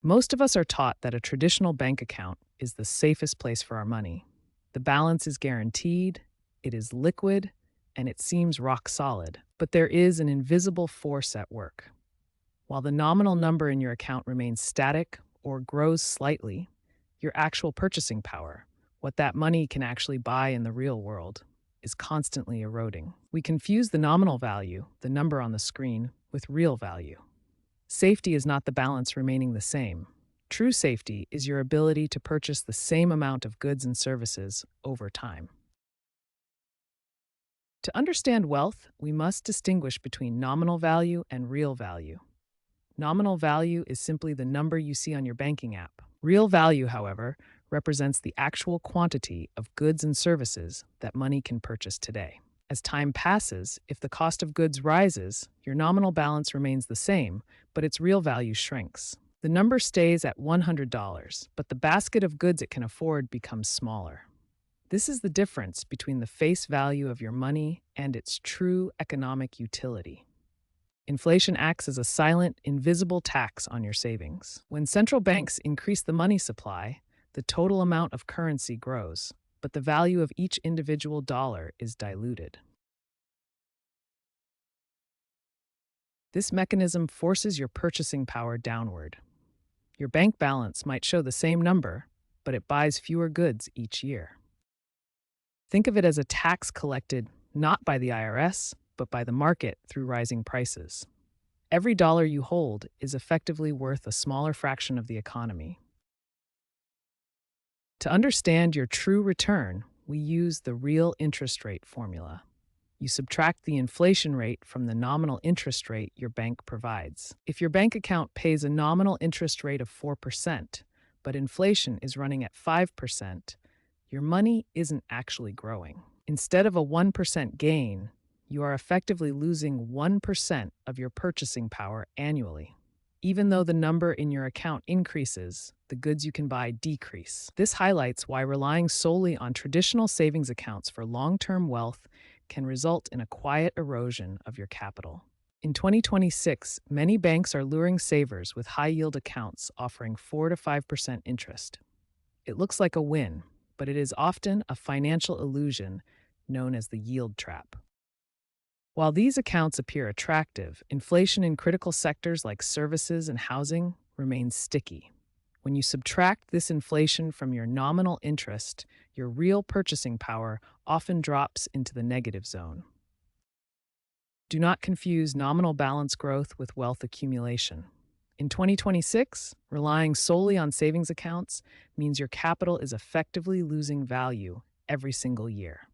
Most of us are taught that a traditional bank account is the safest place for our money. The balance is guaranteed, it is liquid, and it seems rock solid. But there is an invisible force at work. While the nominal number in your account remains static or grows slightly, your actual purchasing power, what that money can actually buy in the real world, is constantly eroding. We confuse the nominal value, the number on the screen, with real value. Safety is not the balance remaining the same. True safety is your ability to purchase the same amount of goods and services over time. To understand wealth, we must distinguish between nominal value and real value. Nominal value is simply the number you see on your banking app. Real value, however, represents the actual quantity of goods and services that money can purchase today. As time passes, if the cost of goods rises, your nominal balance remains the same, but its real value shrinks. The number stays at $100, but the basket of goods it can afford becomes smaller. This is the difference between the face value of your money and its true economic utility. Inflation acts as a silent, invisible tax on your savings. When central banks increase the money supply, the total amount of currency grows, but the value of each individual dollar is diluted. This mechanism forces your purchasing power downward. Your bank balance might show the same number, but it buys fewer goods each year. Think of it as a tax collected not by the IRS, but by the market through rising prices. Every dollar you hold is effectively worth a smaller fraction of the economy. To understand your true return, we use the real interest rate formula. You subtract the inflation rate from the nominal interest rate your bank provides. If your bank account pays a nominal interest rate of 4%, but inflation is running at 5%, your money isn't actually growing. Instead of a 1% gain, you are effectively losing 1% of your purchasing power annually. Even though the number in your account increases, the goods you can buy decrease. This highlights why relying solely on traditional savings accounts for long-term wealth can result in a quiet erosion of your capital. In 2026, many banks are luring savers with high-yield accounts offering 4 to 5% interest. It looks like a win, but it is often a financial illusion known as the yield trap. While these accounts appear attractive, inflation in critical sectors like services and housing remains sticky. When you subtract this inflation from your nominal interest, your real purchasing power often drops into the negative zone. Do not confuse nominal balance growth with wealth accumulation. In 2026, relying solely on savings accounts means your capital is effectively losing value every single year.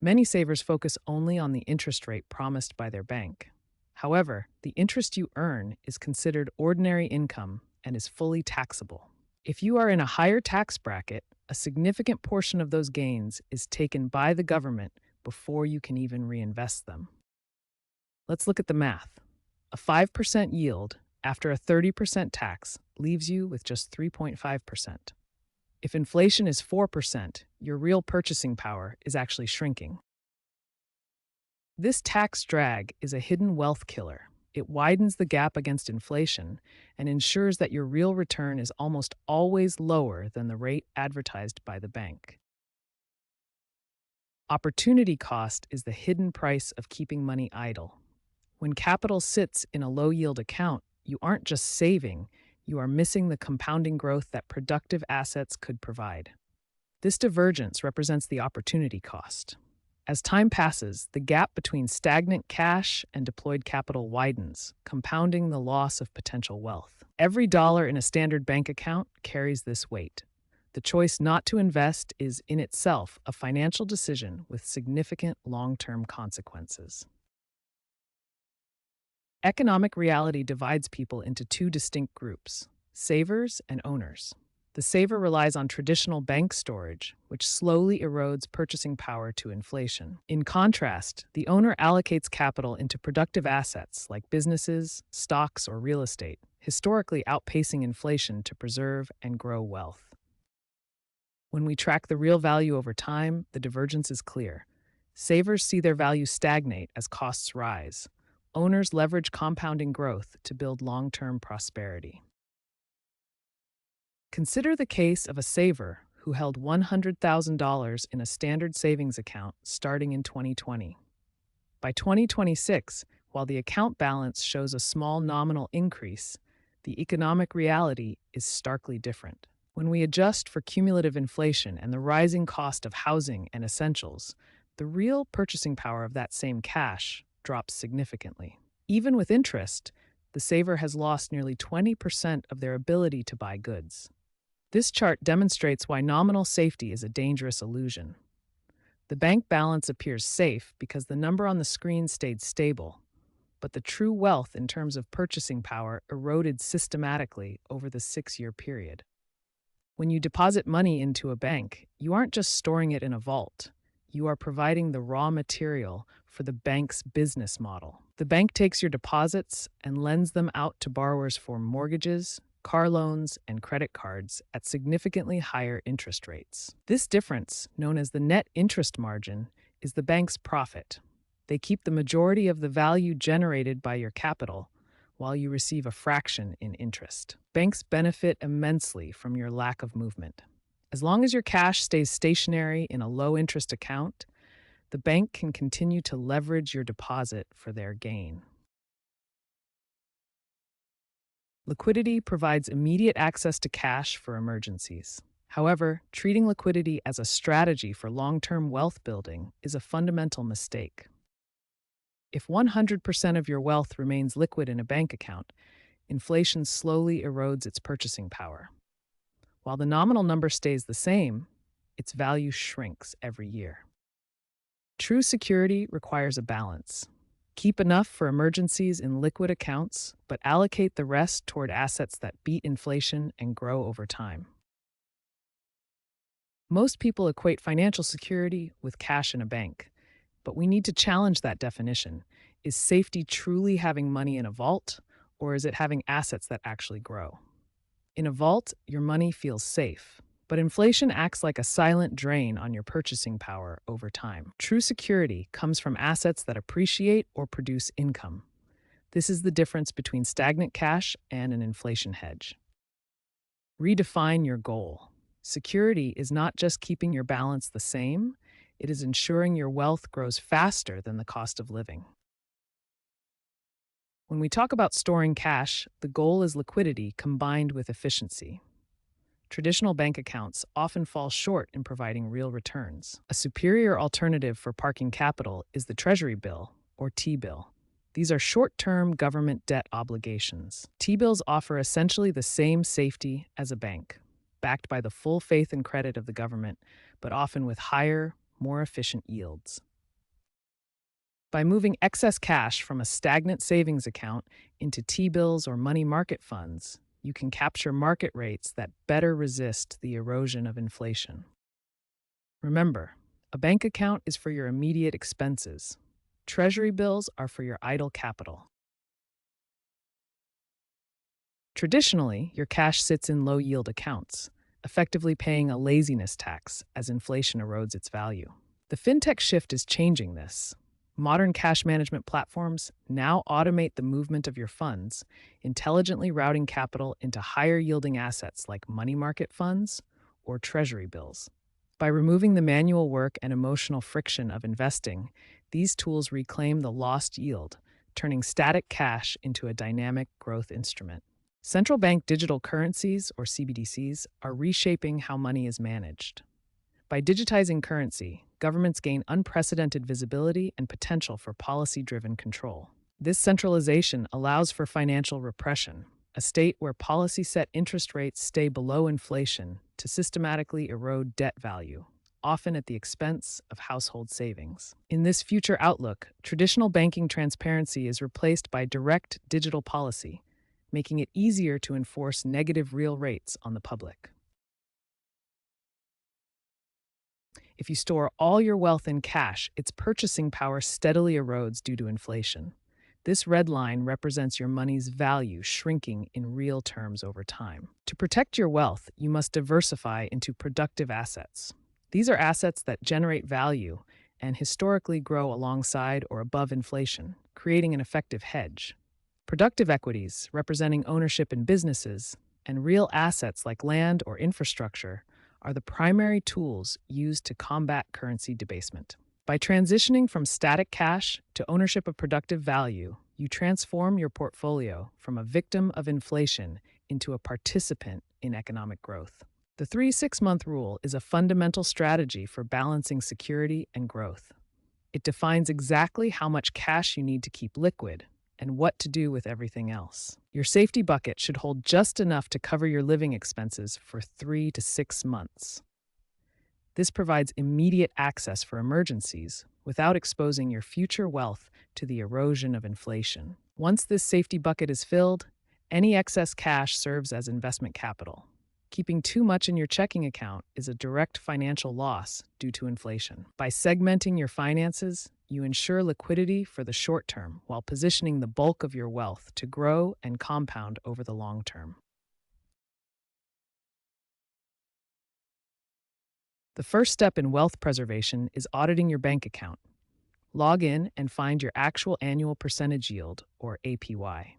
Many savers focus only on the interest rate promised by their bank. However, the interest you earn is considered ordinary income and is fully taxable. If you are in a higher tax bracket, a significant portion of those gains is taken by the government before you can even reinvest them. Let's look at the math. A 5% yield after a 30% tax leaves you with just 3.5%. If inflation is 4%, your real purchasing power is actually shrinking. This tax drag is a hidden wealth killer. It widens the gap against inflation and ensures that your real return is almost always lower than the rate advertised by the bank. Opportunity cost is the hidden price of keeping money idle. When capital sits in a low-yield account, you aren't just saving, you are missing the compounding growth that productive assets could provide. This divergence represents the opportunity cost. As time passes, the gap between stagnant cash and deployed capital widens, compounding the loss of potential wealth. Every dollar in a standard bank account carries this weight. The choice not to invest is in itself a financial decision with significant long-term consequences. Economic reality divides people into two distinct groups: savers and owners. The saver relies on traditional bank storage, which slowly erodes purchasing power to inflation. In contrast, the owner allocates capital into productive assets like businesses, stocks, or real estate, historically outpacing inflation to preserve and grow wealth. When we track the real value over time, the divergence is clear. Savers see their value stagnate as costs rise. Owners leverage compounding growth to build long-term prosperity. Consider the case of a saver who held $100,000 in a standard savings account starting in 2020. By 2026, while the account balance shows a small nominal increase, the economic reality is starkly different. When we adjust for cumulative inflation and the rising cost of housing and essentials, the real purchasing power of that same cash drops significantly. Even with interest, the saver has lost nearly 20% of their ability to buy goods. This chart demonstrates why nominal safety is a dangerous illusion. The bank balance appears safe because the number on the screen stayed stable, but the true wealth in terms of purchasing power eroded systematically over the 6-year period. When you deposit money into a bank, you aren't just storing it in a vault. You are providing the raw material for the bank's business model. The bank takes your deposits and lends them out to borrowers for mortgages, car loans, and credit cards at significantly higher interest rates. This difference, known as the net interest margin, is the bank's profit. They keep the majority of the value generated by your capital, while you receive a fraction in interest. Banks benefit immensely from your lack of movement. As long as your cash stays stationary in a low-interest account, the bank can continue to leverage your deposit for their gain. Liquidity provides immediate access to cash for emergencies. However, treating liquidity as a strategy for long-term wealth building is a fundamental mistake. If 100% of your wealth remains liquid in a bank account, inflation slowly erodes its purchasing power. While the nominal number stays the same, its value shrinks every year. True security requires a balance. Keep enough for emergencies in liquid accounts, but allocate the rest toward assets that beat inflation and grow over time. Most people equate financial security with cash in a bank, but we need to challenge that definition. Is safety truly having money in a vault, or is it having assets that actually grow? In a vault, your money feels safe, but inflation acts like a silent drain on your purchasing power over time. True security comes from assets that appreciate or produce income. This is the difference between stagnant cash and an inflation hedge. Redefine your goal. Security is not just keeping your balance the same, it is ensuring your wealth grows faster than the cost of living. When we talk about storing cash, the goal is liquidity combined with efficiency. Traditional bank accounts often fall short in providing real returns. A superior alternative for parking capital is the Treasury bill, or T-bill. These are short-term government debt obligations. T-bills offer essentially the same safety as a bank, backed by the full faith and credit of the government, but often with higher, more efficient yields. By moving excess cash from a stagnant savings account into T-bills or money market funds, you can capture market rates that better resist the erosion of inflation. Remember, a bank account is for your immediate expenses. Treasury bills are for your idle capital. Traditionally, your cash sits in low-yield accounts, effectively paying a laziness tax as inflation erodes its value. The fintech shift is changing this. Modern cash management platforms now automate the movement of your funds, intelligently routing capital into higher-yielding assets like money market funds or treasury bills. By removing the manual work and emotional friction of investing, these tools reclaim the lost yield, turning static cash into a dynamic growth instrument. Central bank digital currencies, or CBDCs, are reshaping how money is managed. By digitizing currency, governments gain unprecedented visibility and potential for policy-driven control. This centralization allows for financial repression, a state where policy-set interest rates stay below inflation to systematically erode debt value, often at the expense of household savings. In this future outlook, traditional banking transparency is replaced by direct digital policy, making it easier to enforce negative real rates on the public. If you store all your wealth in cash, its purchasing power steadily erodes due to inflation. This red line represents your money's value shrinking in real terms over time. To protect your wealth, you must diversify into productive assets. These are assets that generate value and historically grow alongside or above inflation, creating an effective hedge. Productive equities, representing ownership in businesses, and real assets like land or infrastructure are the primary tools used to combat currency debasement. By transitioning from static cash to ownership of productive value, you transform your portfolio from a victim of inflation into a participant in economic growth. The 3-6-month rule is a fundamental strategy for balancing security and growth. It defines exactly how much cash you need to keep liquid and what to do with everything else. Your safety bucket should hold just enough to cover your living expenses for 3 to 6 months. This provides immediate access for emergencies without exposing your future wealth to the erosion of inflation. Once this safety bucket is filled, any excess cash serves as investment capital. Keeping too much in your checking account is a direct financial loss due to inflation. By segmenting your finances, you ensure liquidity for the short term while positioning the bulk of your wealth to grow and compound over the long term. The first step in wealth preservation is auditing your bank account. Log in and find your actual annual percentage yield, or APY.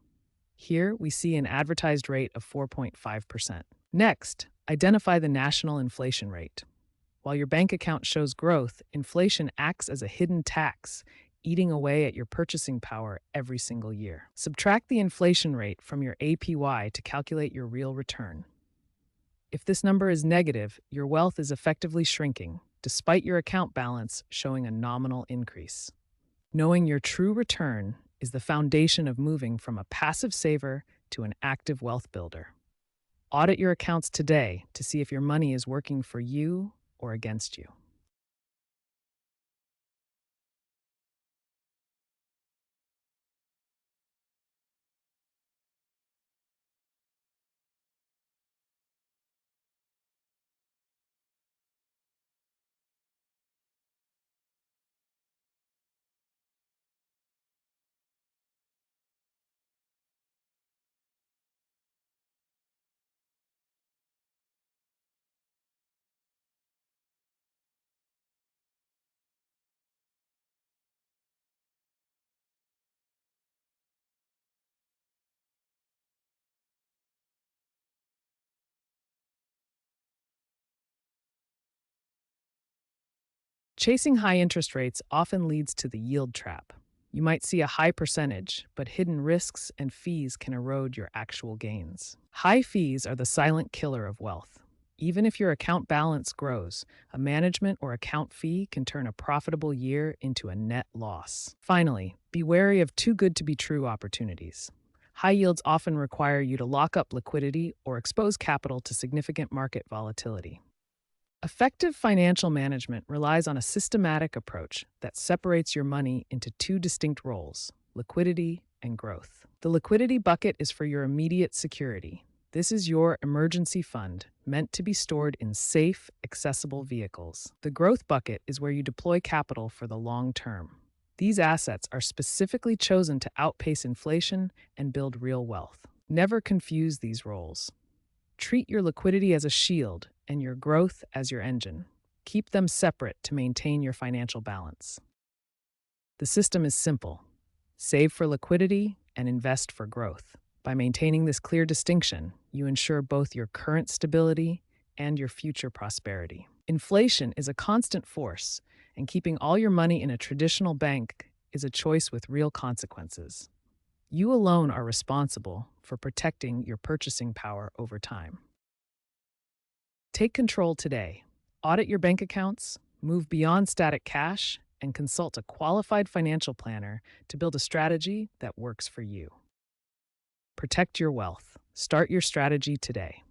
Here, we see an advertised rate of 4.5%. Next, identify the national inflation rate. While your bank account shows growth, inflation acts as a hidden tax, eating away at your purchasing power every single year. Subtract the inflation rate from your APY to calculate your real return. If this number is negative, your wealth is effectively shrinking, despite your account balance showing a nominal increase. Knowing your true return is the foundation of moving from a passive saver to an active wealth builder. Audit your accounts today to see if your money is working for you or against you. Chasing high interest rates often leads to the yield trap. You might see a high percentage, but hidden risks and fees can erode your actual gains. High fees are the silent killer of wealth. Even if your account balance grows, a management or account fee can turn a profitable year into a net loss. Finally, be wary of too good to be true opportunities. High yields often require you to lock up liquidity or expose capital to significant market volatility. Effective financial management relies on a systematic approach that separates your money into two distinct roles: liquidity and growth. The liquidity bucket is for your immediate security. This is your emergency fund, meant to be stored in safe, accessible vehicles. The growth bucket is where you deploy capital for the long term. These assets are specifically chosen to outpace inflation and build real wealth. Never confuse these roles. Treat your liquidity as a shield and your growth as your engine. Keep them separate to maintain your financial balance. The system is simple. Save for liquidity and invest for growth. By maintaining this clear distinction, you ensure both your current stability and your future prosperity. Inflation is a constant force, and keeping all your money in a traditional bank is a choice with real consequences. You alone are responsible for protecting your purchasing power over time. Take control today. Audit your bank accounts, move beyond static cash, and consult a qualified financial planner to build a strategy that works for you. Protect your wealth. Start your strategy today.